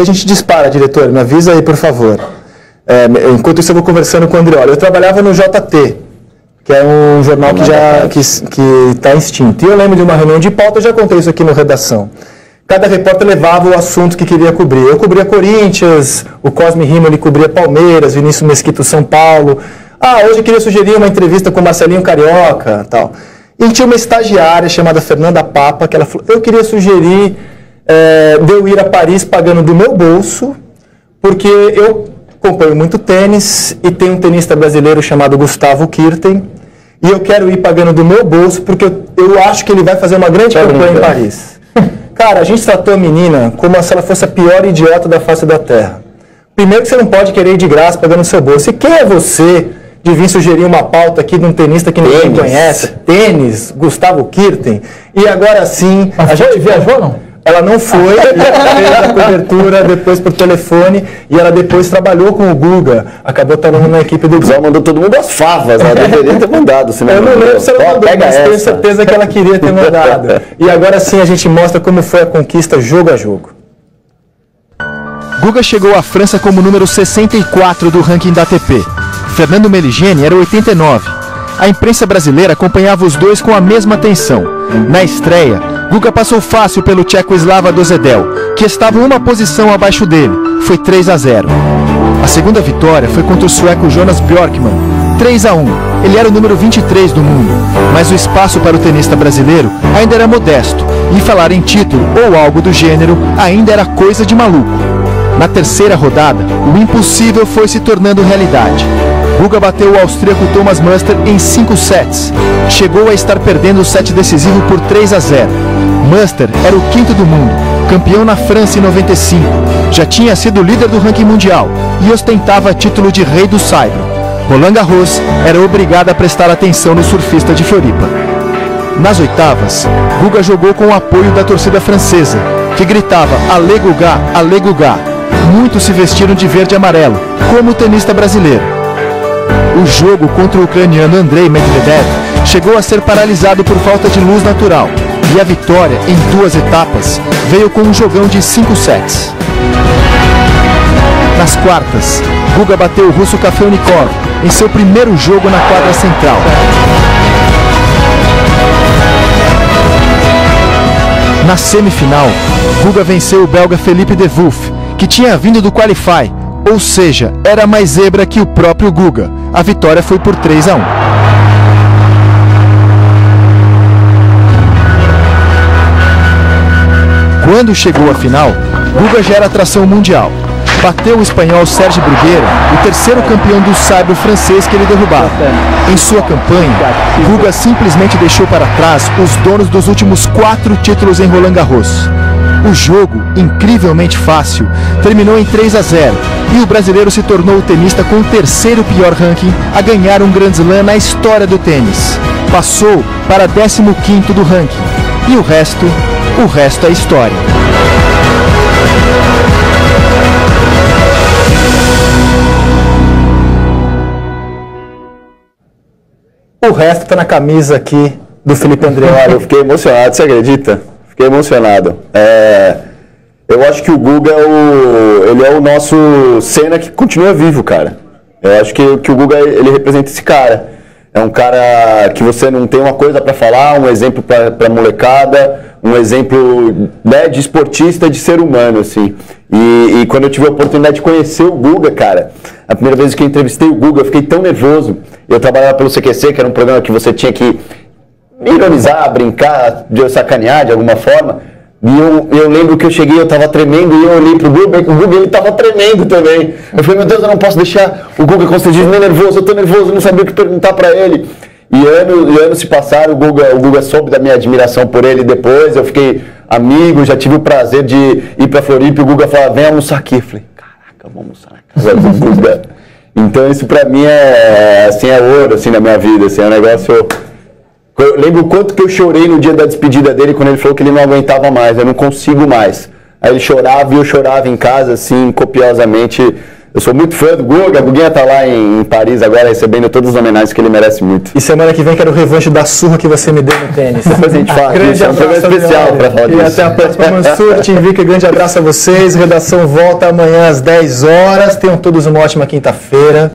a gente dispara, diretor, me avisa aí, por favor. Enquanto isso eu vou conversando com o Andreoli. Eu trabalhava no JT, que é um jornal que está extinto. E eu lembro de uma reunião de pauta, eu já contei isso aqui no Redação. Cada repórter levava o assunto que queria cobrir. Eu cobria Corinthians, o Cosme Rimoli cobria Palmeiras, Vinícius Mesquita São Paulo. Hoje eu queria sugerir uma entrevista com o Marcelinho Carioca, tal. E tinha uma estagiária chamada Fernanda Papa, que ela falou, eu queria sugerir de eu ir a Paris pagando do meu bolso, porque eu acompanho muito tênis e tem um tenista brasileiro chamado Gustavo Kirten, e eu quero ir pagando do meu bolso, porque eu acho que ele vai fazer uma grande campanha em Paris. Cara, a gente tratou a menina como se ela fosse a pior idiota da face da Terra. Primeiro que você não pode querer ir de graça pagando no seu bolso. E quem é você de vir sugerir uma pauta aqui de um tenista que ninguém conhece? Tênis, Gustavo Kirten. E agora sim... A gente viajou, não? Ela não foi, ela fez a cobertura depois por telefone e ela depois trabalhou com o Guga. Acabou trabalhando na equipe do Guga. Ela mandou todo mundo às favas, ela deveria ter mandado. Eu não lembro se ela mandou, mas tenho certeza que ela queria ter mandado. E agora sim a gente mostra como foi a conquista jogo a jogo. Guga chegou à França como número 64 do ranking da ATP. Fernando Meligeni era 89. A imprensa brasileira acompanhava os dois com a mesma atenção. Na estreia, Guga passou fácil pelo tcheco Slava Dozedel, que estava uma posição abaixo dele. Foi 3-0. A segunda vitória foi contra o sueco Jonas Bjorkman, 3-1. Ele era o número 23 do mundo, mas o espaço para o tenista brasileiro ainda era modesto, e falar em título ou algo do gênero ainda era coisa de maluco. Na terceira rodada, o impossível foi se tornando realidade. Guga bateu o austríaco Thomas Muster em 5 sets. Chegou a estar perdendo o set decisivo por 3-0. Muster era o quinto do mundo, campeão na França em 95. Já tinha sido líder do ranking mundial e ostentava título de rei do saibro. Roland Garros era obrigado a prestar atenção no surfista de Floripa. Nas oitavas, Guga jogou com o apoio da torcida francesa, que gritava "Allez Guga, allez Guga". Muitos se vestiram de verde e amarelo, como o tenista brasileiro. O jogo contra o ucraniano Andrei Medvedev chegou a ser paralisado por falta de luz natural, e a vitória, em 2 etapas, veio com um jogão de 5 sets. Nas quartas, Guga bateu o russo Kafelnikov em seu primeiro jogo na quadra central. Na semifinal, Guga venceu o belga Felipe De Wolf, que tinha vindo do Qualify, ou seja, era mais zebra que o próprio Guga. A vitória foi por 3-1. Quando chegou à final, Guga já era atração mundial. Bateu o espanhol Sergi Bruguera, o terceiro campeão do saibro francês que ele derrubava. Em sua campanha, Guga simplesmente deixou para trás os donos dos últimos 4 títulos em Roland Garros. O jogo, incrivelmente fácil, terminou em 3-0 e o brasileiro se tornou o tenista com o terceiro pior ranking a ganhar um Grand Slam na história do tênis. Passou para 15º do ranking e o resto é história. O resto está na camisa aqui do Felipe Andreoli. Eu fiquei emocionado, você acredita? Fiquei emocionado. Eu acho que o Guga ele é o nosso Senna que continua vivo, cara. Eu acho que o Guga ele representa esse cara. É um cara que você não tem uma coisa para falar, um exemplo para molecada, um exemplo, né, de esportista, de ser humano, assim. E quando eu tive a oportunidade de conhecer o Guga, cara, a primeira vez que eu entrevistei o Guga, eu fiquei tão nervoso. Eu trabalhava pelo CQC, que era um programa que você tinha que ironizar, brincar, de sacanear de alguma forma. E eu lembro que eu cheguei, eu tava tremendo, e eu olhei pro Guga, e o Guga ele tava tremendo também. Eu falei, meu Deus, eu não posso deixar o Guga constrangido, nem nervoso, eu tô nervoso, eu não sabia o que perguntar pra ele. E anos se passaram, o Guga soube da minha admiração por ele depois, eu fiquei amigo, já tive o prazer de ir pra Floripa, e o Guga falava, vem almoçar aqui. Eu falei, caraca, vamos almoçar na casa do Guga. Então isso pra mim é ouro, assim, na minha vida, assim, é um negócio... Eu lembro o quanto que eu chorei no dia da despedida dele, quando ele falou que ele não aguentava mais, eu não consigo mais. Aí ele chorava e eu chorava em casa, assim, copiosamente, Eu sou muito fã do Guga. O Guguinha tá lá em Paris agora recebendo todas as homenagens que ele merece muito. E semana que vem quero o revanche da surra que você me deu no tênis. Depois a gente fala disso, é um programa especial para falar disso. E até a próxima, Mansur, Tim Vica, grande abraço a vocês. Redação volta amanhã às 10 horas. Tenham todos uma ótima quinta-feira.